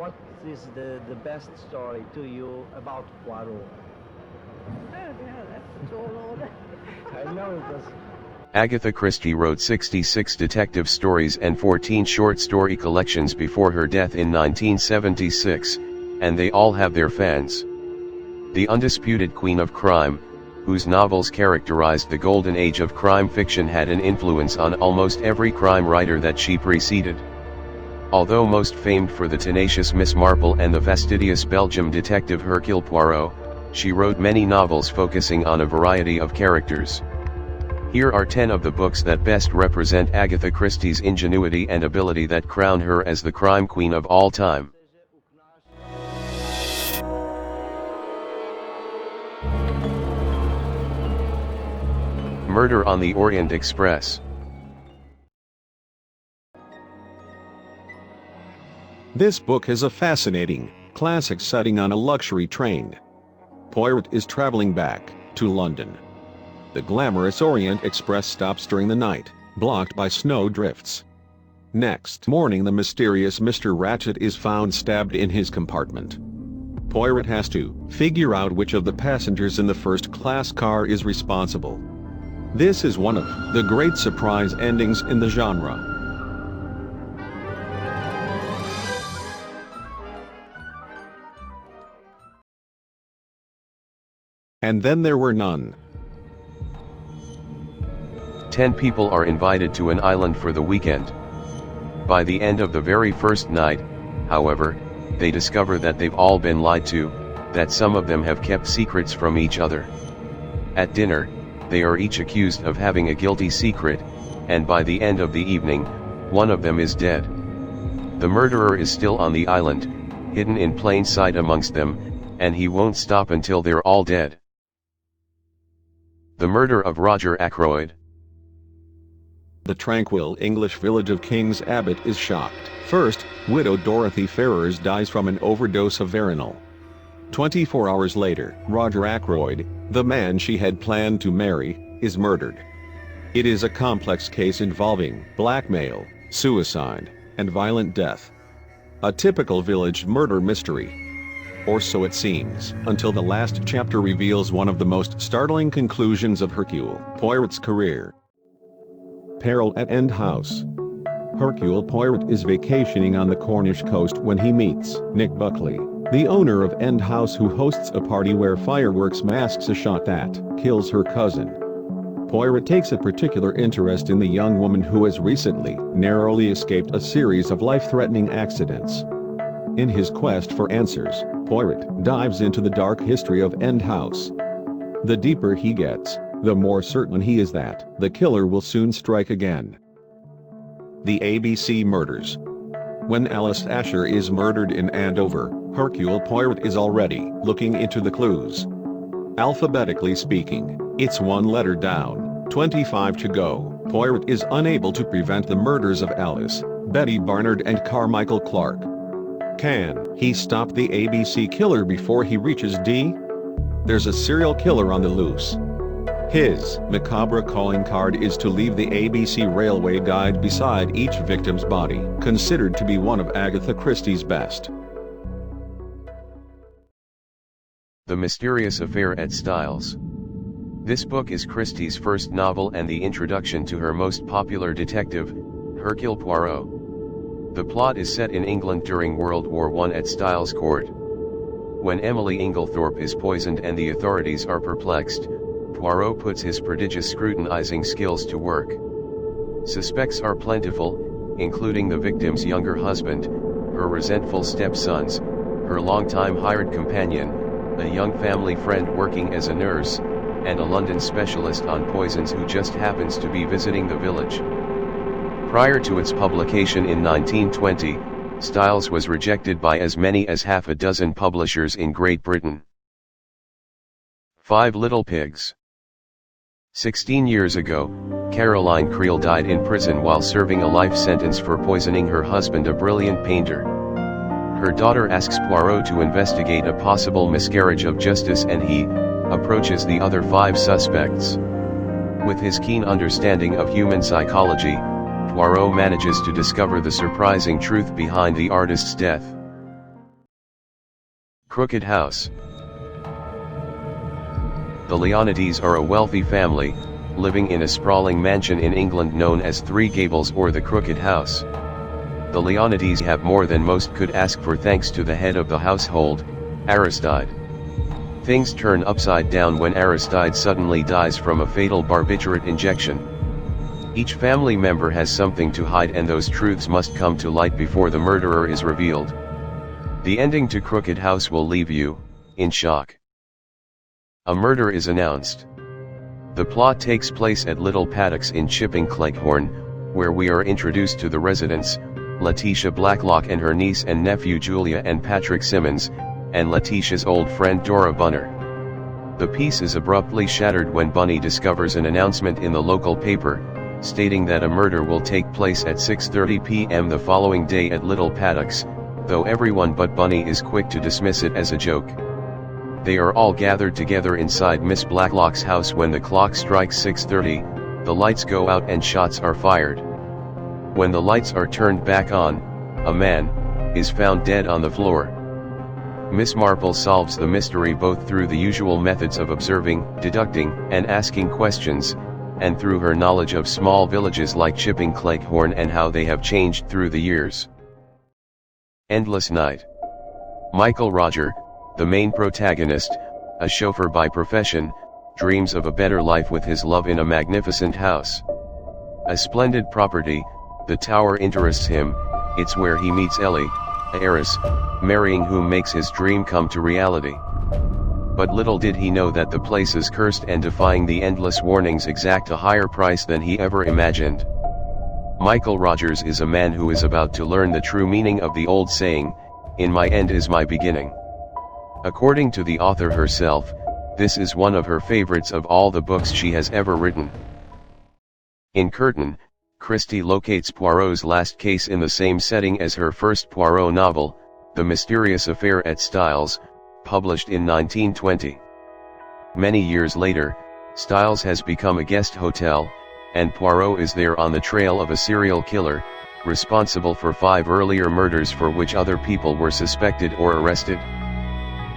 what is the best story to you about Poirot? Oh, yeah, that's all over. I know it was. Agatha Christie wrote 66 detective stories and 14 short story collections before her death in 1976, and they all have their fans. The undisputed queen of crime, whose novels characterized the golden age of crime fiction, had an influence on almost every crime writer that she preceded. Although most famed for the tenacious Miss Marple and the fastidious Belgium detective Hercule Poirot, she wrote many novels focusing on a variety of characters. Here are 10 of the books that best represent Agatha Christie's ingenuity and ability that crown her as the crime queen of all time. Murder on the Orient Express. This book has a fascinating, classic setting on a luxury train. Poirot is traveling back to London. The glamorous Orient Express stops during the night, blocked by snow drifts. Next morning, the mysterious Mr. Ratchet is found stabbed in his compartment. Poirot has to figure out which of the passengers in the first-class car is responsible. This is one of the great surprise endings in the genre. And then there were none. 10 people are invited to an island for the weekend. By the end of the very first night, however, they discover that they've all been lied to, that some of them have kept secrets from each other. At dinner, they are each accused of having a guilty secret, and by the end of the evening, one of them is dead. The murderer is still on the island, hidden in plain sight amongst them, and he won't stop until they're all dead. The Murder of Roger Ackroyd. The tranquil English village of King's Abbot is shocked. First, widow Dorothy Ferrers dies from an overdose of veronal. 24 hours later, Roger Ackroyd, the man she had planned to marry, is murdered. It is a complex case involving blackmail, suicide, and violent death. A typical village murder mystery. Or so it seems, until the last chapter reveals one of the most startling conclusions of Hercule Poirot's career. Peril at End House. Hercule Poirot is vacationing on the Cornish coast when he meets Nick Buckley, the owner of End House, who hosts a party where fireworks masks a shot that kills her cousin. Poirot takes a particular interest in the young woman who has recently narrowly escaped a series of life-threatening accidents. In his quest for answers, Poirot dives into the dark history of End House. The deeper he gets, the more certain he is that the killer will soon strike again. The ABC Murders. When Alice Asher is murdered in Andover, Hercule Poirot is already looking into the clues. Alphabetically speaking, it's one letter down, 25 to go. Poirot is unable to prevent the murders of Alice, Betty Barnard and Carmichael Clark. Can he stop the ABC killer before he reaches D? There's a serial killer on the loose. His macabre calling card is to leave the ABC railway guide beside each victim's body, considered to be one of Agatha Christie's best. The Mysterious Affair at Styles. This book is Christie's first novel and the introduction to her most popular detective, Hercule Poirot. The plot is set in England during World War I at Styles Court. When Emily Inglethorpe is poisoned and the authorities are perplexed, Poirot puts his prodigious scrutinizing skills to work. Suspects are plentiful, including the victim's younger husband, her resentful stepsons, her longtime hired companion, a young family friend working as a nurse, and a London specialist on poisons who just happens to be visiting the village. Prior to its publication in 1920, Styles was rejected by as many as half a dozen publishers in Great Britain. 5 Little Pigs. 16 years ago, Caroline Creel died in prison while serving a life sentence for poisoning her husband, a brilliant painter. Her daughter asks Poirot to investigate a possible miscarriage of justice, and he approaches the other 5 suspects. With his keen understanding of human psychology, Poirot manages to discover the surprising truth behind the artist's death. Crooked House. The Leonides are a wealthy family, living in a sprawling mansion in England known as Three Gables or the Crooked House. The Leonides have more than most could ask for thanks to the head of the household, Aristide. Things turn upside down when Aristide suddenly dies from a fatal barbiturate injection. Each family member has something to hide, and those truths must come to light before the murderer is revealed. The ending to Crooked House will leave you in shock. A murder is announced. The plot takes place at Little Paddocks in Chipping Cleghorn, where we are introduced to the residents, Letitia Blacklock and her niece and nephew Julia and Patrick Simmons, and Letitia's old friend Dora Bunner. The peace is abruptly shattered when Bunny discovers an announcement in the local paper, stating that a murder will take place at 6:30 p.m. the following day at Little Paddocks, though everyone but Bunny is quick to dismiss it as a joke. They are all gathered together inside Miss Blacklock's house when the clock strikes 6:30, the lights go out and shots are fired. When the lights are turned back on, a man is found dead on the floor. Miss Marple solves the mystery both through the usual methods of observing, deducting, and asking questions, and through her knowledge of small villages like Chipping Cleghorn and how they have changed through the years. Endless Night. Michael Roger, the main protagonist, a chauffeur by profession, dreams of a better life with his love in a magnificent house. A splendid property, the tower interests him. It's where he meets Ellie, a heiress, marrying whom makes his dream come to reality. But little did he know that the place is cursed, and defying the endless warnings exact a higher price than he ever imagined. Michael Rogers is a man who is about to learn the true meaning of the old saying, "In my end is my beginning." According to the author herself, this is one of her favorites of all the books she has ever written. In Curtain, Christie locates Poirot's last case in the same setting as her first Poirot novel, The Mysterious Affair at Styles, published in 1920. Many years later, Styles has become a guest hotel, and Poirot is there on the trail of a serial killer, responsible for 5 earlier murders for which other people were suspected or arrested.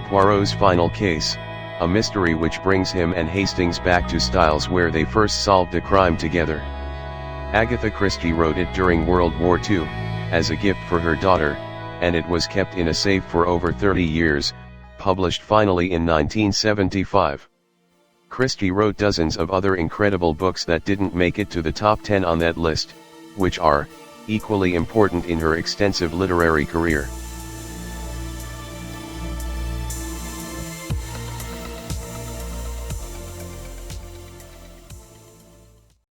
Poirot's final case, a mystery which brings him and Hastings back to Styles where they first solved a crime together. Agatha Christie wrote it during World War II, as a gift for her daughter, and it was kept in a safe for over 30 years, published finally in 1975. Christie wrote dozens of other incredible books that didn't make it to the top 10 on that list, which are equally important in her extensive literary career.